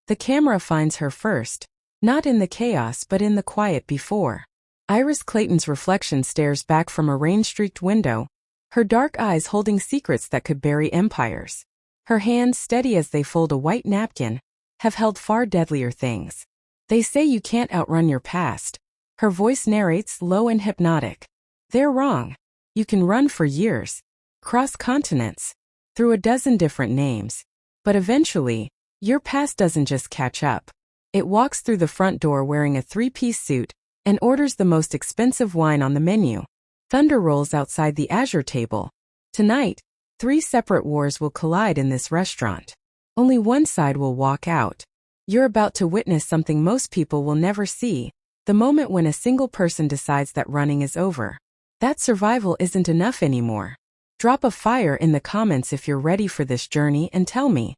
The camera finds her first, not in the chaos but in the quiet before. Iris Clayton's reflection stares back from a rain-streaked window, her dark eyes holding secrets that could bury empires. Her hands, steady as they fold a white napkin, have held far deadlier things. They say you can't outrun your past. Her voice narrates, low and hypnotic. They're wrong. You can run for years, cross continents, through a dozen different names. But eventually, your past doesn't just catch up. It walks through the front door wearing a three-piece suit and orders the most expensive wine on the menu. Thunder rolls outside the Azure table. Tonight, 3 separate wars will collide in this restaurant. Only one side will walk out. You're about to witness something most people will never see, the moment when a single person decides that running is over. That survival isn't enough anymore. Drop a fire in the comments if you're ready for this journey and tell me.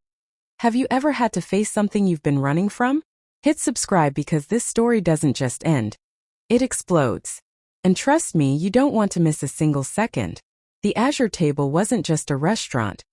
Have you ever had to face something you've been running from? Hit subscribe because this story doesn't just end. It explodes. And trust me, you don't want to miss a single second. The Azure table wasn't just a restaurant.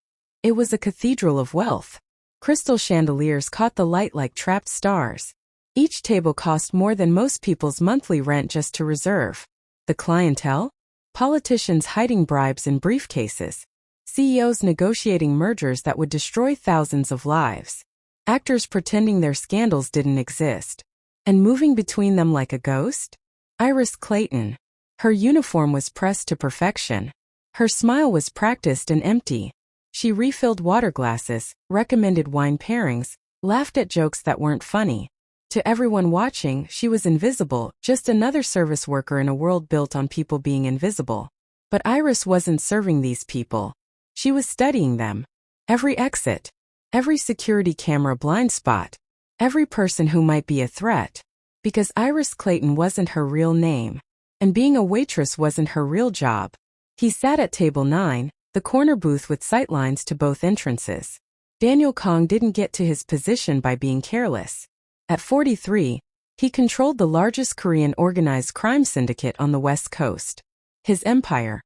It was a cathedral of wealth. Crystal chandeliers caught the light like trapped stars. Each table cost more than most people's monthly rent just to reserve. The clientele? Politicians hiding bribes in briefcases. CEOs negotiating mergers that would destroy thousands of lives. Actors pretending their scandals didn't exist. And moving between them like a ghost? Iris Clayton. Her uniform was pressed to perfection. Her smile was practiced and empty. She refilled water glasses, recommended wine pairings, laughed at jokes that weren't funny. To everyone watching, she was invisible, just another service worker in a world built on people being invisible. But Iris wasn't serving these people. She was studying them. Every exit, every security camera blind spot, every person who might be a threat. Because Iris Clayton wasn't her real name. And being a waitress wasn't her real job. He sat at table 9, the corner booth with sightlines to both entrances. Daniel Kang didn't get to his position by being careless. At 43, he controlled the largest Korean organized crime syndicate on the West Coast. His empire.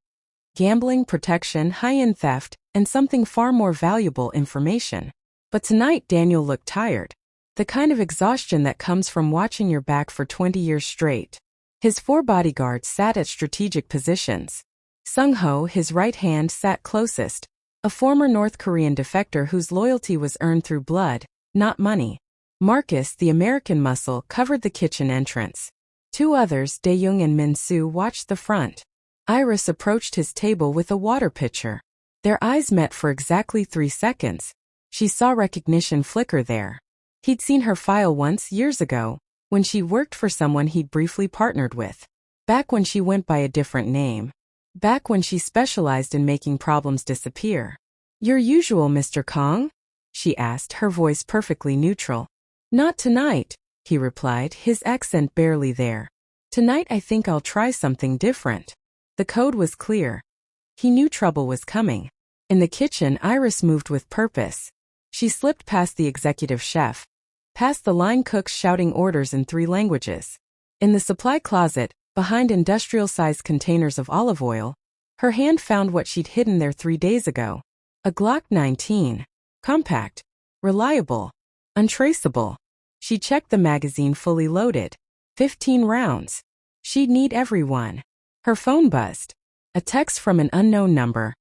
Gambling, protection, high-end theft, and something far more valuable, information. But tonight Daniel looked tired. The kind of exhaustion that comes from watching your back for 20 years straight. His 4 bodyguards sat at strategic positions. Sung-ho, his right hand, sat closest, a former North Korean defector whose loyalty was earned through blood, not money. Marcus, the American muscle, covered the kitchen entrance. 2 others, Dae-young and Min-soo, watched the front. Iris approached his table with a water pitcher. Their eyes met for exactly 3 seconds. She saw recognition flicker there. He'd seen her file once, years ago, when she worked for someone he'd briefly partnered with. Back when she went by a different name. Back when she specialized in making problems disappear. "Your usual, Mr. Kang?" she asked, her voice perfectly neutral. "Not tonight," he replied, his accent barely there. "Tonight I think I'll try something different." The code was clear. He knew trouble was coming. In the kitchen, Iris moved with purpose. She slipped past the executive chef, past the line cooks shouting orders in 3 languages. In the supply closet, behind industrial-sized containers of olive oil, her hand found what she'd hidden there 3 days ago. A Glock 19. Compact. Reliable. Untraceable. She checked the magazine fully loaded. 15 rounds. She'd need every one. Her phone buzzed. A text from an unknown number.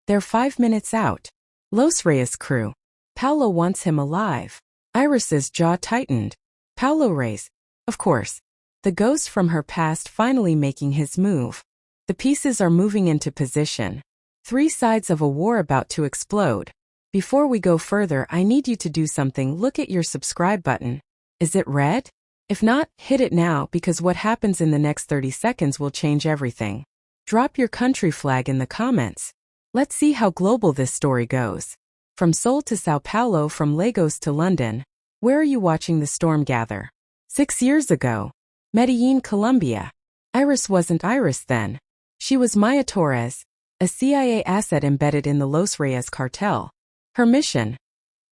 "They're 5 minutes out. Los Reyes crew. Paulo wants him alive." Iris's jaw tightened. Paulo Reyes. Of course. The ghost from her past finally making his move. The pieces are moving into position. 3 sides of a war about to explode. Before we go further, I need you to do something. Look at your subscribe button. Is it red? If not, hit it now because what happens in the next 30 seconds will change everything. Drop your country flag in the comments. Let's see how global this story goes. From Seoul to Sao Paulo, from Lagos to London. Where are you watching the storm gather? 6 years ago. Medellin, Colombia. Iris wasn't Iris then. She was Maya Torres, a CIA asset embedded in the Los Reyes cartel. Her mission?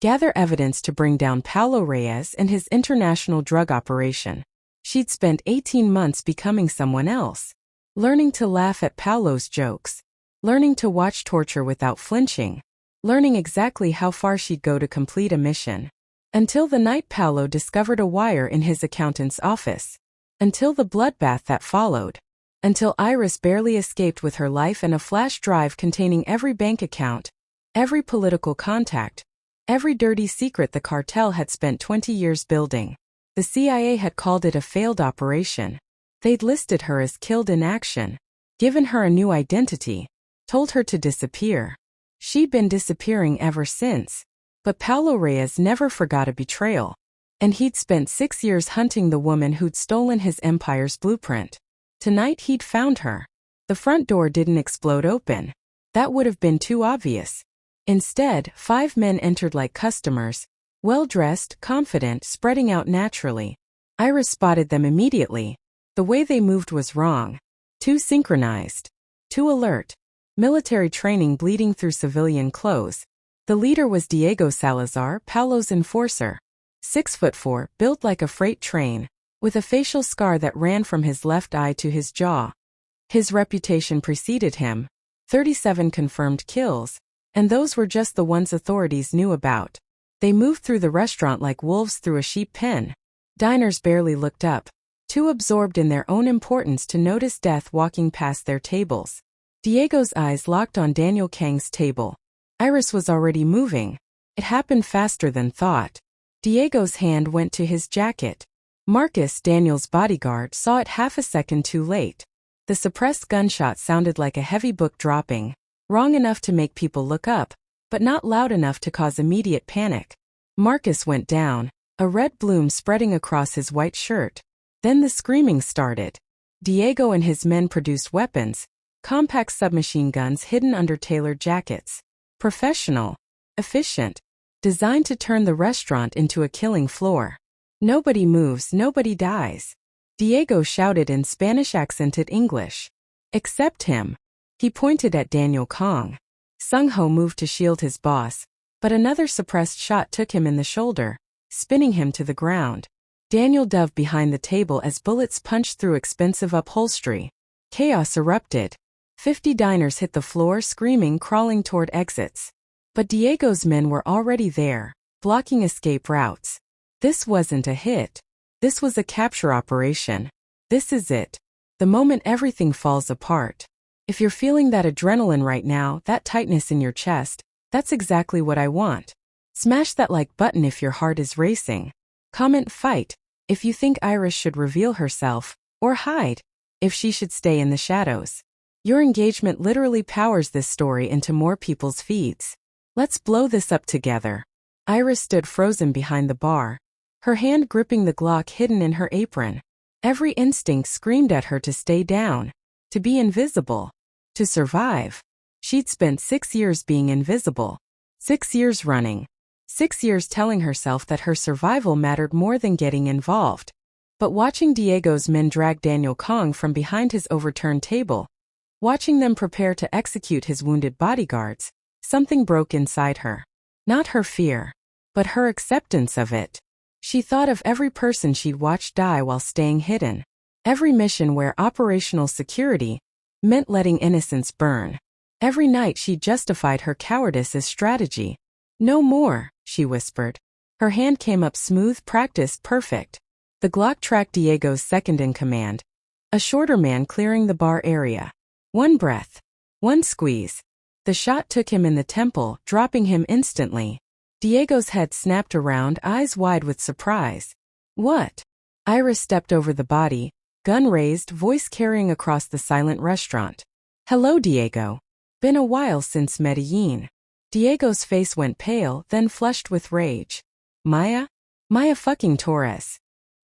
Gather evidence to bring down Paulo Reyes and his international drug operation. She'd spent 18 months becoming someone else. Learning to laugh at Paulo's jokes. Learning to watch torture without flinching. Learning exactly how far she'd go to complete a mission. Until the night Paolo discovered a wire in his accountant's office. Until the bloodbath that followed. Until Iris barely escaped with her life and a flash drive containing every bank account, every political contact, every dirty secret the cartel had spent 20 years building. The CIA had called it a failed operation. They'd listed her as killed in action, given her a new identity, told her to disappear. She'd been disappearing ever since. But Paulo Reyes never forgot a betrayal. And he'd spent 6 years hunting the woman who'd stolen his empire's blueprint. Tonight he'd found her. The front door didn't explode open. That would have been too obvious. Instead, 5 men entered like customers, well-dressed, confident, spreading out naturally. Iris spotted them immediately. The way they moved was wrong. Too synchronized. Too alert. Military training bleeding through civilian clothes. The leader was Diego Salazar, Paulo's enforcer. 6'4", built like a freight train, with a facial scar that ran from his left eye to his jaw. His reputation preceded him. 37 confirmed kills, and those were just the ones authorities knew about. They moved through the restaurant like wolves through a sheep pen. Diners barely looked up, too absorbed in their own importance to notice death walking past their tables. Diego's eyes locked on Daniel Kang's table. Iris was already moving. It happened faster than thought. Diego's hand went to his jacket. Marcus, Daniel's bodyguard, saw it half a second too late. The suppressed gunshot sounded like a heavy book dropping, wrong enough to make people look up, but not loud enough to cause immediate panic. Marcus went down, a red bloom spreading across his white shirt. Then the screaming started. Diego and his men produced weapons, compact submachine guns hidden under tailored jackets. Professional, efficient, designed to turn the restaurant into a killing floor. Nobody moves, nobody dies. Diego shouted in Spanish-accented English. Except him. He pointed at Daniel Kang. Sung-ho moved to shield his boss, but another suppressed shot took him in the shoulder, spinning him to the ground. Daniel dove behind the table as bullets punched through expensive upholstery. Chaos erupted. 50 diners hit the floor screaming, crawling toward exits. But Diego's men were already there, blocking escape routes. This wasn't a hit. This was a capture operation. This is it. The moment everything falls apart. If you're feeling that adrenaline right now, that tightness in your chest, that's exactly what I want. Smash that like button if your heart is racing. Comment fight if you think Iris should reveal herself, or hide if she should stay in the shadows. Your engagement literally powers this story into more people's feeds. Let's blow this up together. Iris stood frozen behind the bar, her hand gripping the Glock hidden in her apron. Every instinct screamed at her to stay down, to be invisible, to survive. She'd spent 6 years being invisible, 6 years running, 6 years telling herself that her survival mattered more than getting involved. But watching Diego's men drag Daniel Kang from behind his overturned table, watching them prepare to execute his wounded bodyguards, something broke inside her. Not her fear, but her acceptance of it. She thought of every person she'd watched die while staying hidden. Every mission where operational security meant letting innocents burn. Every night she justified her cowardice as strategy. No more, she whispered. Her hand came up smooth, practiced, perfect. The Glock tracked Diego's second in command, a shorter man clearing the bar area. One breath. One squeeze. The shot took him in the temple, dropping him instantly. Diego's head snapped around, eyes wide with surprise. What? Iris stepped over the body, gun raised, voice carrying across the silent restaurant. Hello, Diego. Been a while since Medellin. Diego's face went pale, then flushed with rage. Maya? Maya fucking Torres.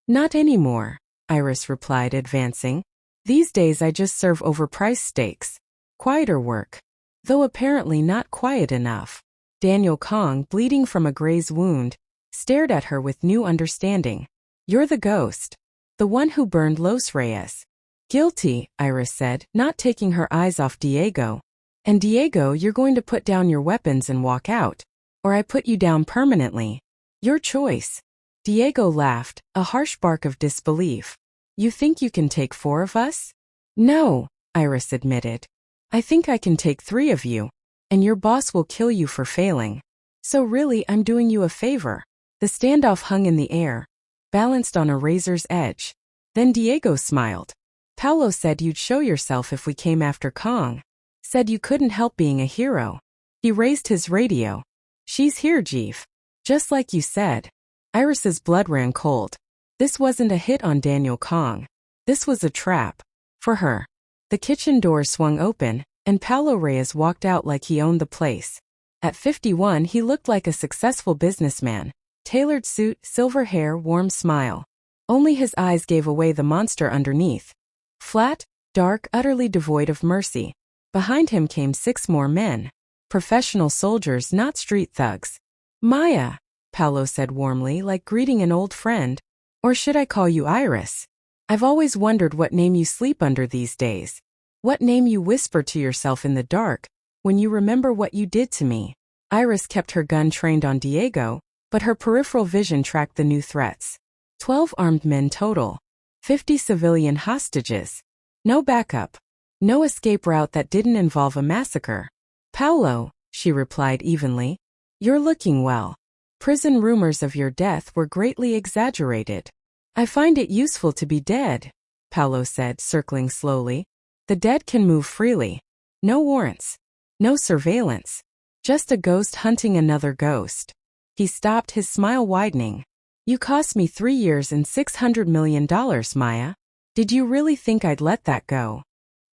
Not anymore, Iris replied, advancing. These days I just serve overpriced steaks. Quieter work. Though apparently not quiet enough. Daniel Kang, bleeding from a graze wound, stared at her with new understanding. You're the ghost. The one who burned Los Reyes. Guilty, Iris said, not taking her eyes off Diego. And Diego, you're going to put down your weapons and walk out. Or I put you down permanently. Your choice. Diego laughed, a harsh bark of disbelief. You think you can take 4 of us? No, Iris admitted. I think I can take 3 of you. And your boss will kill you for failing. So really I'm doing you a favor. The standoff hung in the air, balanced on a razor's edge. Then Diego smiled. Paulo said you'd show yourself if we came after Kang. Said you couldn't help being a hero. He raised his radio. She's here, Jeeve. Just like you said. Iris's blood ran cold. This wasn't a hit on Daniel Kang. This was a trap. For her. The kitchen door swung open, and Paulo Reyes walked out like he owned the place. At 51, he looked like a successful businessman. Tailored suit, silver hair, warm smile. Only his eyes gave away the monster underneath. Flat, dark, utterly devoid of mercy. Behind him came 6 more men. Professional soldiers, not street thugs. Maya, Paulo said warmly, like greeting an old friend. Or should I call you Iris? I've always wondered what name you sleep under these days. What name you whisper to yourself in the dark, when you remember what you did to me. Iris kept her gun trained on Diego, but her peripheral vision tracked the new threats. 12 armed men total. 50 civilian hostages. No backup. No escape route that didn't involve a massacre. Paulo, she replied evenly. You're looking well. Prison rumors of your death were greatly exaggerated. I find it useful to be dead, Paulo said, circling slowly. The dead can move freely. No warrants. No surveillance. Just a ghost hunting another ghost. He stopped, his smile widening. You cost me 3 years and $600 million, Maya. Did you really think I'd let that go?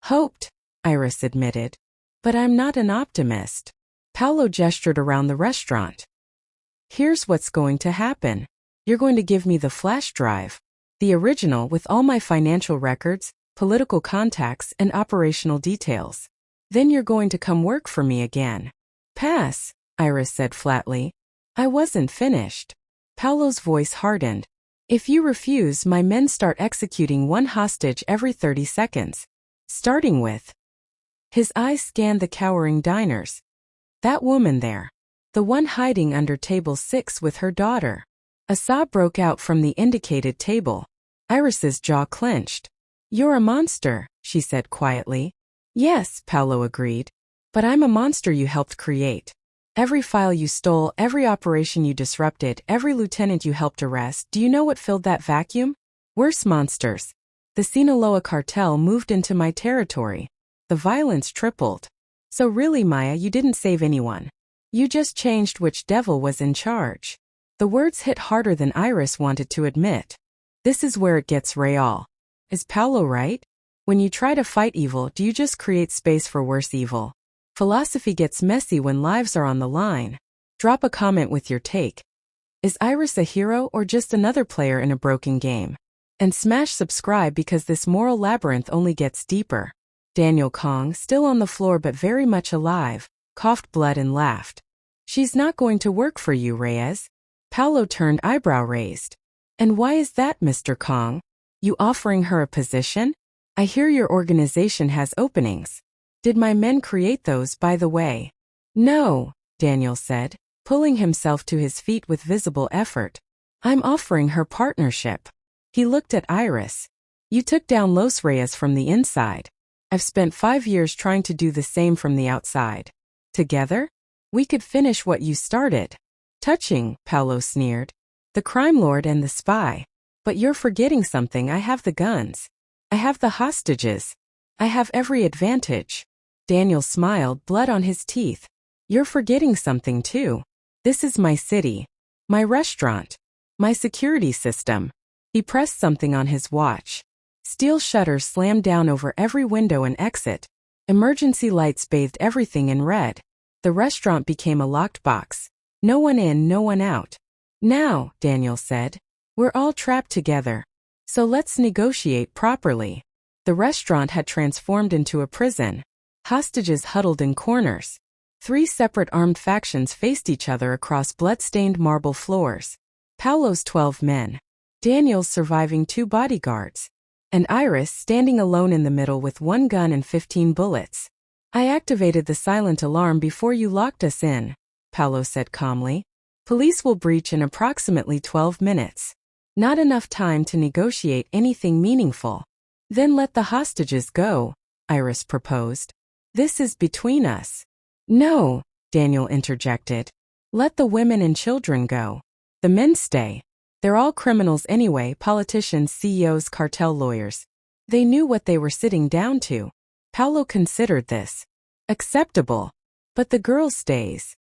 Hoped, Iris admitted. But I'm not an optimist. Paulo gestured around the restaurant. Here's what's going to happen. You're going to give me the flash drive. The original with all my financial records, political contacts, and operational details. Then you're going to come work for me again. Pass, Iris said flatly. I wasn't finished. Paulo's voice hardened. If you refuse, my men start executing 1 hostage every 30 seconds. Starting with. His eyes scanned the cowering diners. That woman there. The one hiding under table 6 with her daughter. A sob broke out from the indicated table. Iris's jaw clenched. You're a monster, she said quietly. Yes, Paulo agreed. But I'm a monster you helped create. Every file you stole, every operation you disrupted, every lieutenant you helped arrest, do you know what filled that vacuum? Worse monsters. The Sinaloa cartel moved into my territory. The violence tripled. So really, Maya, you didn't save anyone. You just changed which devil was in charge. The words hit harder than Iris wanted to admit. This is where it gets real. Is Paulo right? When you try to fight evil, do you just create space for worse evil? Philosophy gets messy when lives are on the line. Drop a comment with your take. Is Iris a hero or just another player in a broken game? And smash subscribe because this moral labyrinth only gets deeper. Daniel Kang, still on the floor but very much alive, coughed blood and laughed. She's not going to work for you, Reyes. Paulo turned, eyebrow raised. And why is that, Mr. Kang? You offering her a position? I hear your organization has openings. Did my men create those, by the way? No, Daniel said, pulling himself to his feet with visible effort. I'm offering her partnership. He looked at Iris. You took down Los Reyes from the inside. I've spent 5 years trying to do the same from the outside. Together? We could finish what you started. Touching, Paulo sneered. The crime lord and the spy. But you're forgetting something. I have the guns. I have the hostages. I have every advantage. Daniel smiled, blood on his teeth. You're forgetting something too. This is my city. My restaurant. My security system. He pressed something on his watch. Steel shutters slammed down over every window and exit. Emergency lights bathed everything in red. The restaurant became a locked box. No one in, no one out. Now, Daniel said, we're all trapped together. So let's negotiate properly. The restaurant had transformed into a prison. Hostages huddled in corners. 3 separate armed factions faced each other across blood-stained marble floors. Paulo's 12 men. Daniel's surviving 2 bodyguards. And Iris standing alone in the middle with 1 gun and 15 bullets. I activated the silent alarm before you locked us in, Paulo said calmly. Police will breach in approximately 12 minutes. Not enough time to negotiate anything meaningful. Then let the hostages go, Iris proposed. This is between us. No, Daniel interjected. Let the women and children go. The men stay. They're all criminals anyway, politicians, CEOs, cartel lawyers. They knew what they were sitting down to. Paolo considered this acceptable. But the girl stays.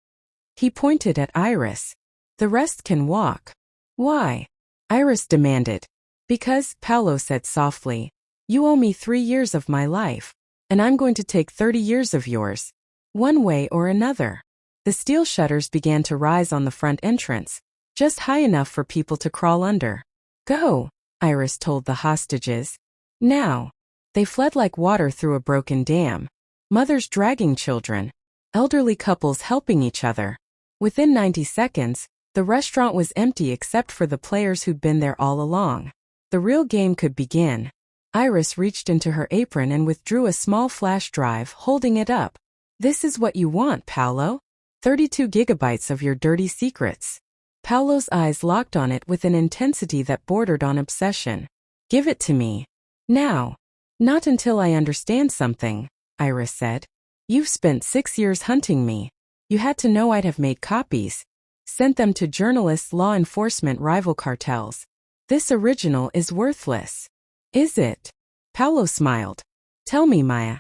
He pointed at Iris. The rest can walk. Why? Iris demanded. Because, Paolo said softly, you owe me 3 years of my life, and I'm going to take 30 years of yours. One way or another. The steel shutters began to rise on the front entrance, just high enough for people to crawl under. Go, Iris told the hostages. Now. They fled like water through a broken dam. Mothers dragging children. Elderly couples helping each other. Within 90 seconds, the restaurant was empty except for the players who'd been there all along. The real game could begin. Iris reached into her apron and withdrew a small flash drive, holding it up. This is what you want, Paolo? 32 gigabytes of your dirty secrets. Paolo's eyes locked on it with an intensity that bordered on obsession. Give it to me. Now. Not until I understand something, Iris said. You've spent 6 years hunting me. You had to know I'd have made copies. Sent them to journalists, law enforcement, rival cartels. This original is worthless. Is it? Paolo smiled. Tell me, Maya.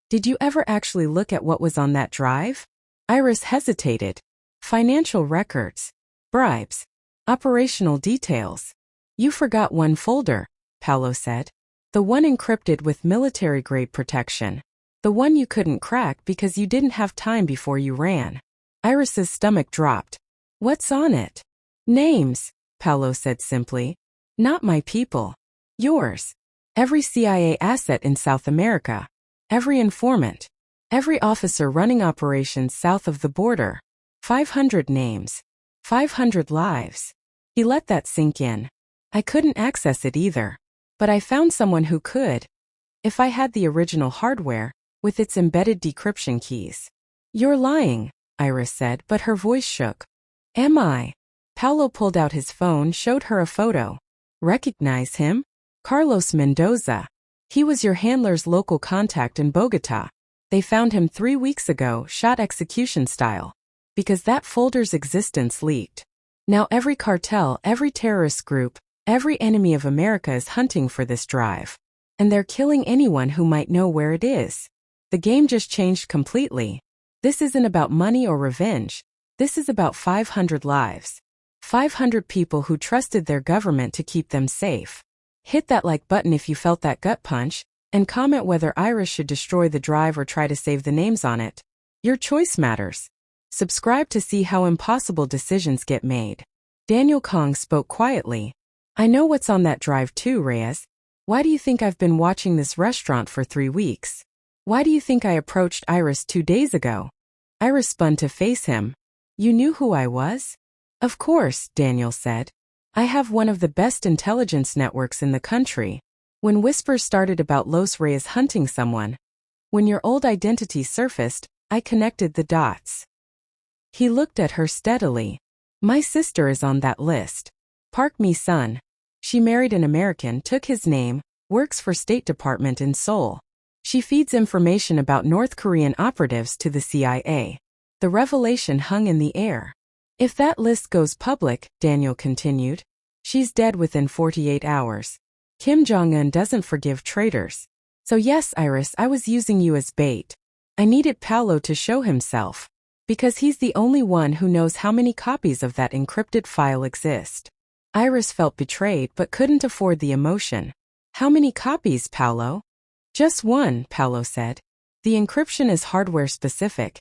Did you ever actually look at what was on that drive? Iris hesitated. Financial records. Bribes. Operational details. You forgot one folder, Paolo said. The one encrypted with military-grade protection. The one you couldn't crack because you didn't have time before you ran. Iris's stomach dropped. What's on it? Names, Paolo said simply. Not my people. Yours. Every CIA asset in South America. Every informant. Every officer running operations south of the border. 500 names. 500 lives. He let that sink in. I couldn't access it either. But I found someone who could. If I had the original hardware, with its embedded decryption keys. You're lying, Iris said, but her voice shook. Am I? Paolo pulled out his phone, showed her a photo. Recognize him? Carlos Mendoza. He was your handler's local contact in Bogota. They found him 3 weeks ago, shot execution style. Because that folder's existence leaked. Now every cartel, every terrorist group, every enemy of America is hunting for this drive. And they're killing anyone who might know where it is. The game just changed completely. This isn't about money or revenge. This is about 500 lives. 500 people who trusted their government to keep them safe. Hit that like button if you felt that gut punch, and comment whether Iris should destroy the drive or try to save the names on it. Your choice matters. Subscribe to see how impossible decisions get made. Daniel Kang spoke quietly. I know what's on that drive too, Reyes. Why do you think I've been watching this restaurant for 3 weeks? Why do you think I approached Iris 2 days ago? Iris spun to face him. You knew who I was? Of course, Daniel said. I have one of the best intelligence networks in the country. When whispers started about Los Reyes hunting someone, when your old identity surfaced, I connected the dots. He looked at her steadily. My sister is on that list. Park Mi-sun. She married an American, took his name, works for State Department in Seoul. She feeds information about North Korean operatives to the CIA. The revelation hung in the air. If that list goes public, Daniel continued, she's dead within 48 hours. Kim Jong-un doesn't forgive traitors. So yes, Iris, I was using you as bait. I needed Paolo to show himself. Because he's the only one who knows how many copies of that encrypted file exist. Iris felt betrayed but couldn't afford the emotion. How many copies, Paolo? Just one, Paolo said. The encryption is hardware specific.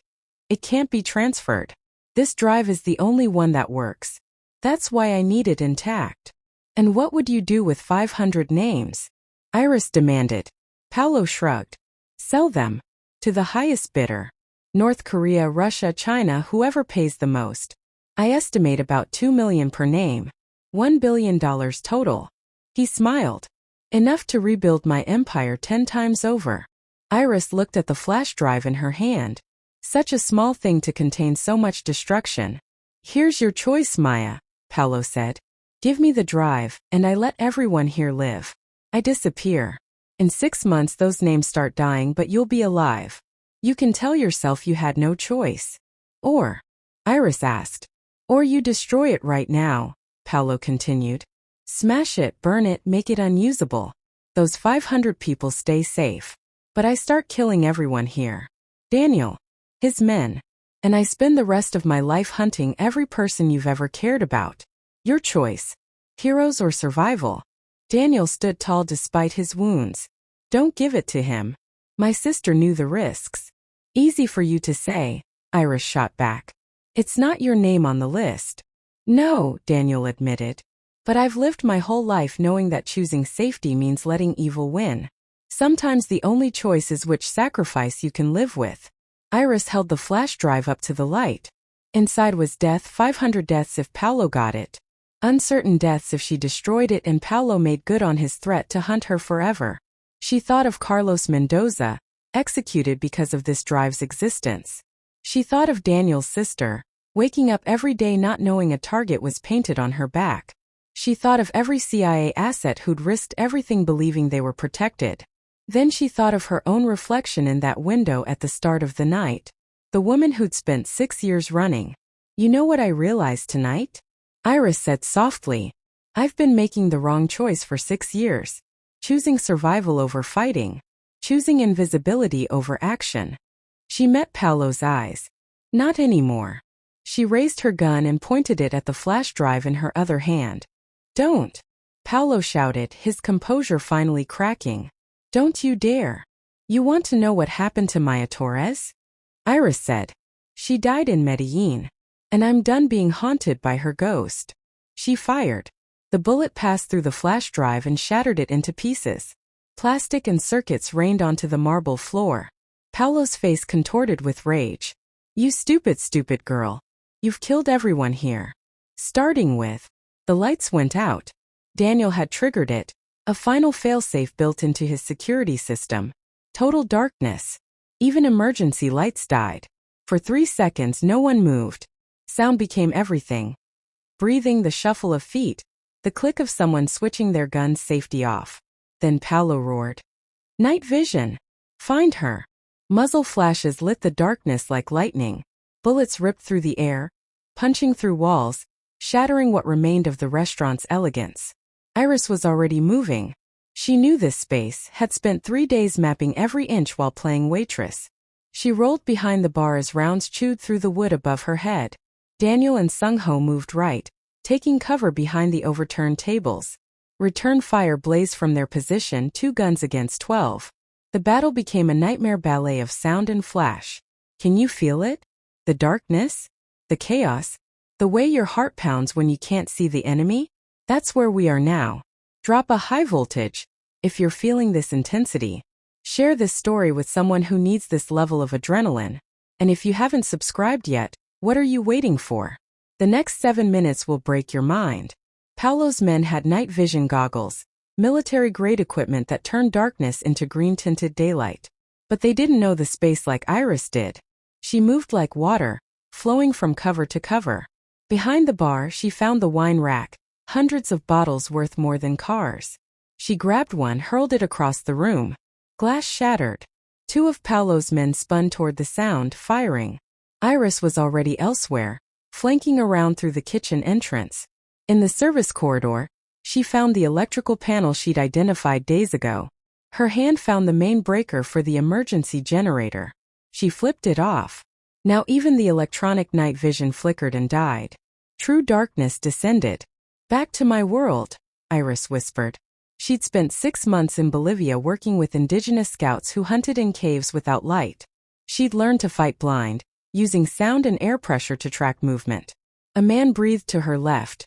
It can't be transferred. This drive is the only one that works. That's why I need it intact. And what would you do with 500 names? Iris demanded. Paolo shrugged. Sell them. To the highest bidder. North Korea, Russia, China, whoever pays the most. I estimate about $2 million per name. $1 billion total. He smiled. Enough to rebuild my empire 10 times over. Iris looked at the flash drive in her hand. Such a small thing to contain so much destruction. Here's your choice, Maya, Paolo said. Give me the drive, and I let everyone here live. I disappear. In 6 months those names start dying, but you'll be alive. You can tell yourself you had no choice. Or, Iris asked, or you destroy it right now. Paolo continued. Smash it, burn it, make it unusable. Those 500 people stay safe. But I start killing everyone here. Daniel. His men. And I spend the rest of my life hunting every person you've ever cared about. Your choice. Heroes or survival? Daniel stood tall despite his wounds. Don't give it to him. My sister knew the risks. Easy for you to say, Iris shot back. It's not your name on the list. No, Daniel admitted. But I've lived my whole life knowing that choosing safety means letting evil win. Sometimes the only choice is which sacrifice you can live with. Iris held the flash drive up to the light. Inside was death, 500 deaths if Paolo got it. Uncertain deaths if she destroyed it, and Paolo made good on his threat to hunt her forever. She thought of Carlos Mendoza, executed because of this drive's existence. She thought of Daniel's sister, waking up every day not knowing a target was painted on her back. She thought of every CIA asset who'd risked everything believing they were protected. Then she thought of her own reflection in that window at the start of the night. The woman who'd spent 6 years running. You know what I realized tonight? Iris said softly. I've been making the wrong choice for 6 years. Choosing survival over fighting. Choosing invisibility over action. She met Paolo's eyes. Not anymore. She raised her gun and pointed it at the flash drive in her other hand. Don't! Paolo shouted, his composure finally cracking. Don't you dare. You want to know what happened to Maya Torres? Iris said. She died in Medellin. And I'm done being haunted by her ghost. She fired. The bullet passed through the flash drive and shattered it into pieces. Plastic and circuits rained onto the marble floor. Paolo's face contorted with rage. You stupid girl. You've killed everyone here. Starting with. The lights went out. Daniel had triggered it. A final failsafe built into his security system. Total darkness. Even emergency lights died. For 3 seconds no one moved. Sound became everything. Breathing, the shuffle of feet. The click of someone switching their gun's safety off. Then Paolo roared. Night vision. Find her. Muzzle flashes lit the darkness like lightning. Bullets ripped through the air, punching through walls, shattering what remained of the restaurant's elegance. Iris was already moving. She knew this space, had spent 3 days mapping every inch while playing Waitress. She rolled behind the bar as rounds chewed through the wood above her head. Daniel and Sung-ho moved right, taking cover behind the overturned tables. Return fire blazed from their position, 2 guns against 12. The battle became a nightmare ballet of sound and flash. Can you feel it? The darkness? The chaos? The way your heart pounds when you can't see the enemy? That's where we are now. Drop a high voltage. If you're feeling this intensity, share this story with someone who needs this level of adrenaline. And if you haven't subscribed yet, what are you waiting for? The next 7 minutes will break your mind. Paolo's men had night vision goggles, military-grade equipment that turned darkness into green-tinted daylight. But they didn't know the space like Iris did. She moved like water, flowing from cover to cover. Behind the bar, she found the wine rack, hundreds of bottles worth more than cars. She grabbed one, hurled it across the room. Glass shattered. 2 of Paolo's men spun toward the sound, firing. Iris was already elsewhere, flanking around through the kitchen entrance. In the service corridor, she found the electrical panel she'd identified days ago. Her hand found the main breaker for the emergency generator. She flipped it off. Now even the electronic night vision flickered and died. True darkness descended. Back to my world, Iris whispered. She'd spent 6 months in Bolivia working with indigenous scouts who hunted in caves without light. She'd learned to fight blind, using sound and air pressure to track movement. A man breathed to her left.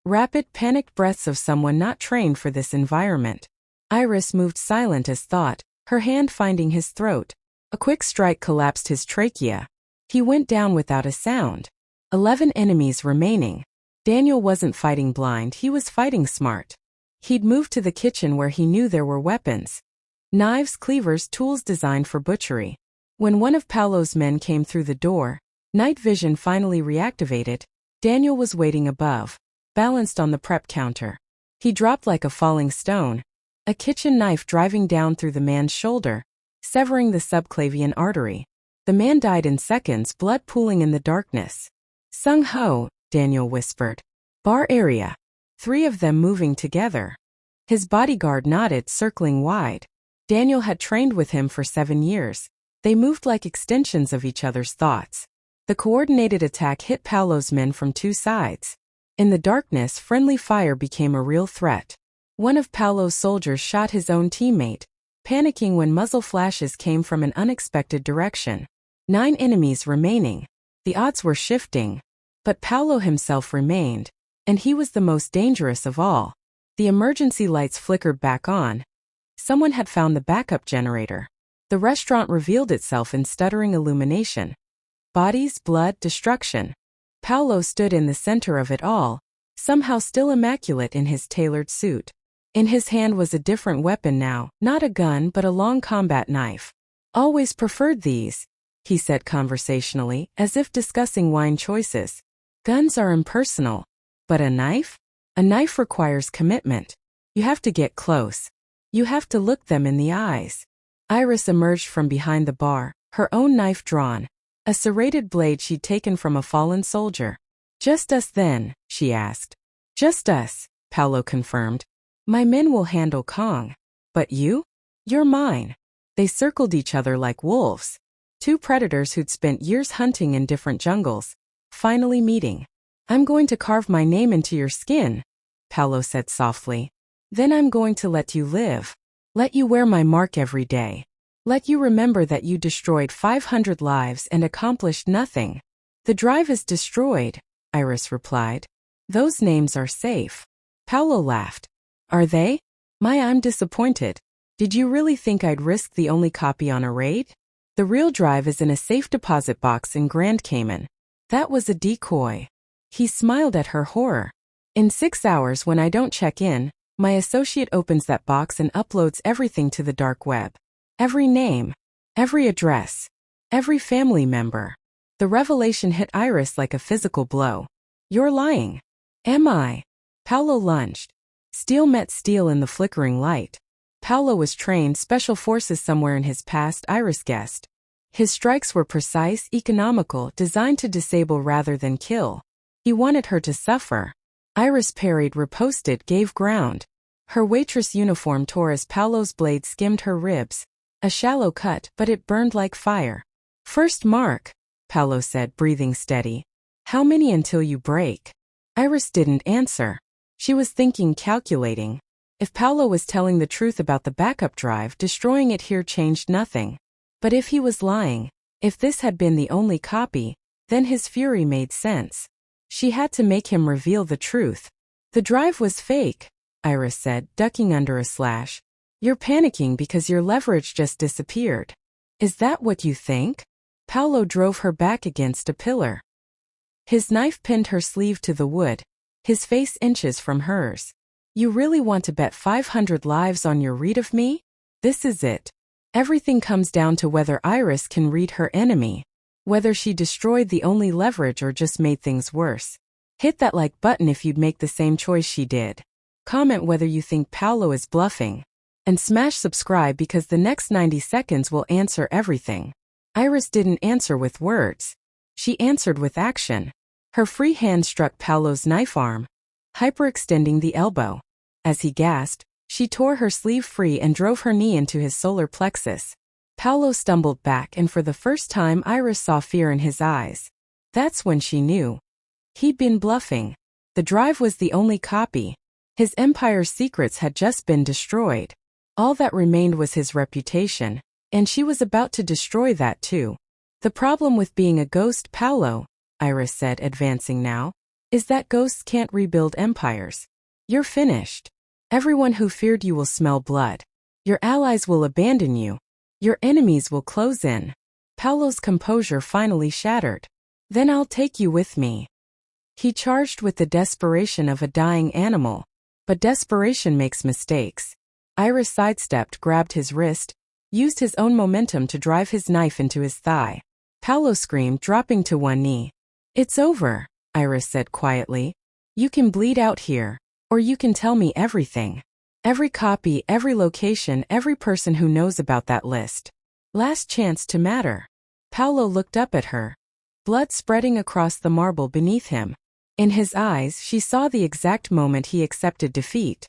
Rapid, panicked breaths of someone not trained for this environment. Iris moved silent as thought, her hand finding his throat. A quick strike collapsed his trachea. He went down without a sound. 11 enemies remaining. Daniel wasn't fighting blind, he was fighting smart. He'd moved to the kitchen where he knew there were weapons. Knives, cleavers, tools designed for butchery. When one of Paolo's men came through the door, night vision finally reactivated. Daniel was waiting above, balanced on the prep counter. He dropped like a falling stone, a kitchen knife driving down through the man's shoulder, severing the subclavian artery. The man died in seconds, blood pooling in the darkness. Sung-ho, Daniel whispered. Bar area. 3 of them moving together. His bodyguard nodded, circling wide. Daniel had trained with him for 7 years. They moved like extensions of each other's thoughts. The coordinated attack hit Paolo's men from 2 sides. In the darkness, friendly fire became a real threat. One of Paolo's soldiers shot his own teammate, panicking when muzzle flashes came from an unexpected direction. 9 enemies remaining. The odds were shifting. But Paolo himself remained, and he was the most dangerous of all. The emergency lights flickered back on. Someone had found the backup generator. The restaurant revealed itself in stuttering illumination. Bodies, blood, destruction. Paolo stood in the center of it all, somehow still immaculate in his tailored suit. In his hand was a different weapon now, not a gun but a long combat knife. Always preferred these, he said conversationally, as if discussing wine choices. Guns are impersonal. But a knife? A knife requires commitment. You have to get close. You have to look them in the eyes. Iris emerged from behind the bar, her own knife drawn. A serrated blade she'd taken from a fallen soldier. Just us then, she asked. Just us, Paolo confirmed. My men will handle Kang. But you? You're mine. They circled each other like wolves. 2 predators who'd spent years hunting in different jungles, finally meeting. I'm going to carve my name into your skin, Paolo said softly. Then I'm going to let you live. Let you wear my mark every day. Let you remember that you destroyed 500 lives and accomplished nothing. The drive is destroyed, Iris replied. Those names are safe. Paolo laughed. Are they? Maya, I'm disappointed. Did you really think I'd risk the only copy on a raid? The real drive is in a safe deposit box in Grand Cayman. That was a decoy. He smiled at her horror. In 6 hours, when I don't check in, my associate opens that box and uploads everything to the dark web. Every name, every address, every family member. The revelation hit Iris like a physical blow. You're lying. Am I? Paolo lunged. Steel met steel in the flickering light. Paolo was trained special forces somewhere in his past, Iris guessed. His strikes were precise, economical, designed to disable rather than kill. He wanted her to suffer. Iris parried, riposted, gave ground. Her waitress uniform tore as Paolo's blade skimmed her ribs. A shallow cut, but it burned like fire. First mark, Paolo said, breathing steady. How many until you break? Iris didn't answer. She was thinking, calculating. If Paolo was telling the truth about the backup drive, destroying it here changed nothing. But if he was lying, if this had been the only copy, then his fury made sense. She had to make him reveal the truth. The drive was fake, Iris said, ducking under a slash. You're panicking because your leverage just disappeared. Is that what you think? Paolo drove her back against a pillar. His knife pinned her sleeve to the wood, his face inches from hers. You really want to bet 500 lives on your read of me? This is it. Everything comes down to whether Iris can read her enemy. Whether she destroyed the only leverage or just made things worse. Hit that like button if you'd make the same choice she did. Comment whether you think Paolo is bluffing. And smash subscribe because the next 90 seconds will answer everything. Iris didn't answer with words. She answered with action. Her free hand struck Paolo's knife arm, hyperextending the elbow. As he gasped, she tore her sleeve free and drove her knee into his solar plexus. Paolo stumbled back, and for the first time Iris saw fear in his eyes. That's when she knew. He'd been bluffing. The drive was the only copy. His empire's secrets had just been destroyed. All that remained was his reputation, and she was about to destroy that too. The problem with being a ghost, Paolo, Iris said, advancing now, is that ghosts can't rebuild empires. You're finished. Everyone who feared you will smell blood. Your allies will abandon you. Your enemies will close in. Paolo's composure finally shattered. Then I'll take you with me. He charged with the desperation of a dying animal. But desperation makes mistakes. Iris sidestepped, grabbed his wrist, used his own momentum to drive his knife into his thigh. Paolo screamed, dropping to one knee. It's over, Iris said quietly. You can bleed out here, or you can tell me everything. Every copy, every location, every person who knows about that list. Last chance to matter. Paolo looked up at her. Blood spreading across the marble beneath him. In his eyes, she saw the exact moment he accepted defeat.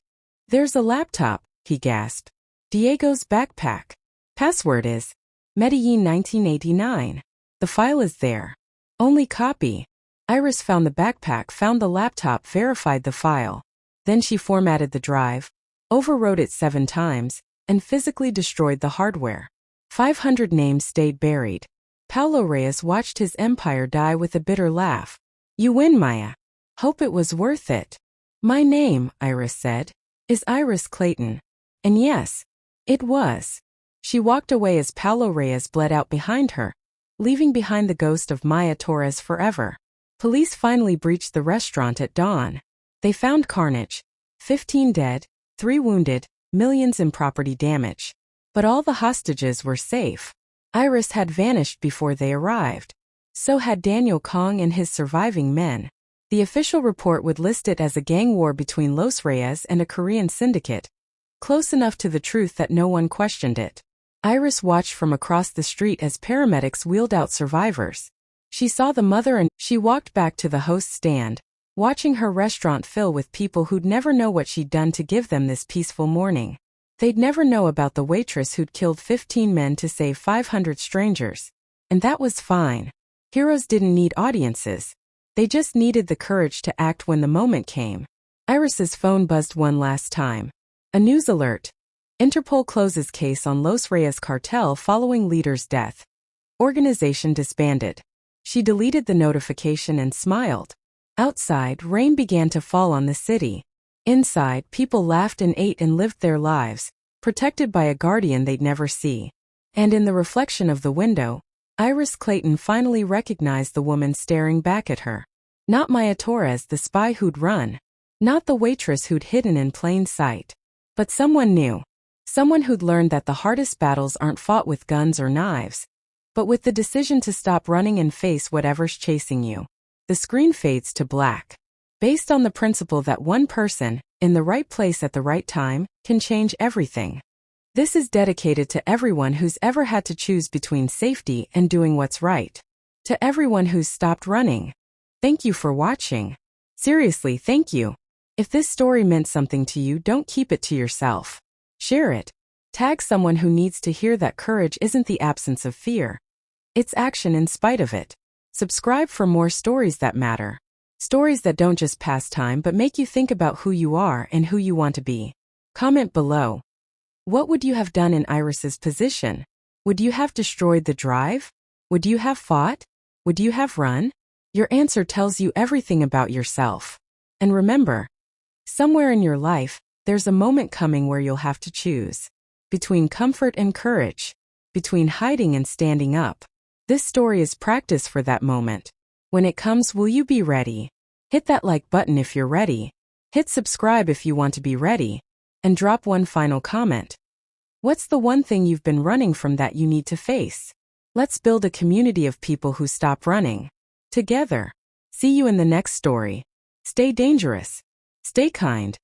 "There's a laptop," he gasped. "Diego's backpack. Password is Medellin 1989. The file is there. Only copy." Iris found the backpack, found the laptop, verified the file. Then she formatted the drive, overwrote it 7 times, and physically destroyed the hardware. 500 names stayed buried. Paulo Reyes watched his empire die with a bitter laugh. "You win, Maya. Hope it was worth it." "My name," Iris said, "is Iris Clayton." And yes, it was. She walked away as Paulo Reyes bled out behind her, leaving behind the ghost of Maya Torres forever. Police finally breached the restaurant at dawn. They found carnage. 15 dead, 3 wounded, millions in property damage. But all the hostages were safe. Iris had vanished before they arrived. So had Daniel Kang and his surviving men. The official report would list it as a gang war between Los Reyes and a Korean syndicate, close enough to the truth that no one questioned it. Iris watched from across the street as paramedics wheeled out survivors. She saw the mother and she walked back to the host's stand, watching her restaurant fill with people who'd never know what she'd done to give them this peaceful morning. They'd never know about the waitress who'd killed 15 men to save 500 strangers. And that was fine. Heroes didn't need audiences. They just needed the courage to act when the moment came. Iris's phone buzzed one last time. A news alert. Interpol closes case on Los Reyes cartel following leader's death. Organization disbanded. She deleted the notification and smiled. Outside, rain began to fall on the city. Inside, people laughed and ate and lived their lives, protected by a guardian they'd never see. And in the reflection of the window, Iris Clayton finally recognized the woman staring back at her. Not Maya Torres, the spy who'd run. Not the waitress who'd hidden in plain sight. But someone new. Someone who'd learned that the hardest battles aren't fought with guns or knives, but with the decision to stop running and face whatever's chasing you. The screen fades to black. Based on the principle that one person, in the right place at the right time, can change everything. This is dedicated to everyone who's ever had to choose between safety and doing what's right. To everyone who's stopped running. Thank you for watching. Seriously, thank you. If this story meant something to you, don't keep it to yourself. Share it. Tag someone who needs to hear that courage isn't the absence of fear. It's action in spite of it. Subscribe for more stories that matter. Stories that don't just pass time but make you think about who you are and who you want to be. Comment below. What would you have done in Iris's position? Would you have destroyed the drive? Would you have fought? Would you have run? Your answer tells you everything about yourself. And remember, somewhere in your life, there's a moment coming where you'll have to choose. Between comfort and courage. Between hiding and standing up. This story is practice for that moment. When it comes, will you be ready? Hit that like button if you're ready. Hit subscribe if you want to be ready. And drop one final comment. What's the one thing you've been running from that you need to face? Let's build a community of people who stop running. Together. See you in the next story. Stay dangerous. Stay kind.